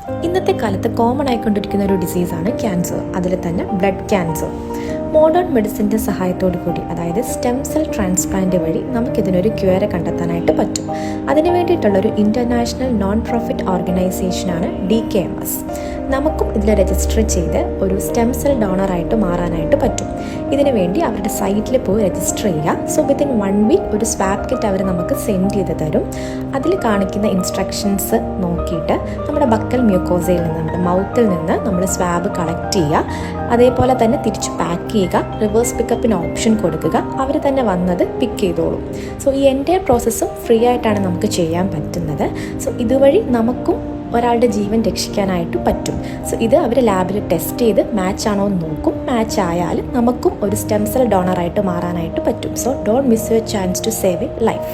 ഇന്നത്തെ കാലത്ത് കോമൺ ആയിക്കൊണ്ടിരിക്കുന്ന ഒരു ഡിസീസാണ് ക്യാൻസർ, അതിൽ തന്നെ ബ്ലഡ് ക്യാൻസർ. മോഡേൺ മെഡിസിൻ്റെ സഹായത്തോടു കൂടി, അതായത് സ്റ്റെം സെൽ ട്രാൻസ്പ്ലാന്റ് വഴി നമുക്കിതിനൊരു ക്യൂറ് കണ്ടെത്താനായിട്ട് പറ്റും. അതിനു വേണ്ടിയിട്ടുള്ളൊരു ഇൻ്റർനാഷണൽ നോൺ പ്രോഫിറ്റ് ഓർഗനൈസേഷനാണ് DKMS. നമുക്കും ഇതിൽ രജിസ്റ്റർ ചെയ്ത് ഒരു സ്റ്റെം സെൽ ഡോണറായിട്ട് മാറാനായിട്ട് പറ്റും. ഇതിനു വേണ്ടി അവരുടെ സൈറ്റിൽ പോയി രജിസ്റ്റർ ചെയ്യുക. സോ വിത്തിൻ 1 വീക്ക് ഒരു സ്വാബ് കിറ്റ് അവർ നമുക്ക് സെൻഡ് ചെയ്ത് തരും. അതിൽ കാണിക്കുന്ന ഇൻസ്ട്രക്ഷൻസ് നോക്കിയിട്ട് നമ്മുടെ ബക്കൽ മ്യൂക്കോസയിൽ നിന്ന്, നമ്മുടെ മൗത്തിൽ നിന്ന് നമ്മൾ സ്വാബ് കളക്ട് ചെയ്യുക. അതേപോലെ തന്നെ തിരിച്ച് പാക്ക് ചെയ്യുക, റിവേഴ്സ് പിക്കപ്പിന് ഓപ്ഷൻ കൊടുക്കുക, അവർ തന്നെ വന്നത് പിക്ക് ചെയ്തോളും. സോ ഈ എൻ്റെ പ്രോസസ്സും ഫ്രീ ആയിട്ടാണ് നമുക്ക് ചെയ്യാൻ പറ്റുന്നത്. സോ ഇതുവഴി നമുക്കും ഒരാളുടെ ജീവൻ രക്ഷിക്കാനായിട്ട് പറ്റും. സോ ഇത് അവർ ലാബിൽ ടെസ്റ്റ് ചെയ്ത് മാച്ച് ആണോ എന്ന് നോക്കും. മാച്ച് ആയാൽ നമുക്കും ഒരു സ്റ്റെം സെൽ ഡോണറായിട്ട് മാറാനായിട്ട് പറ്റും. So don't miss your chance to save a life.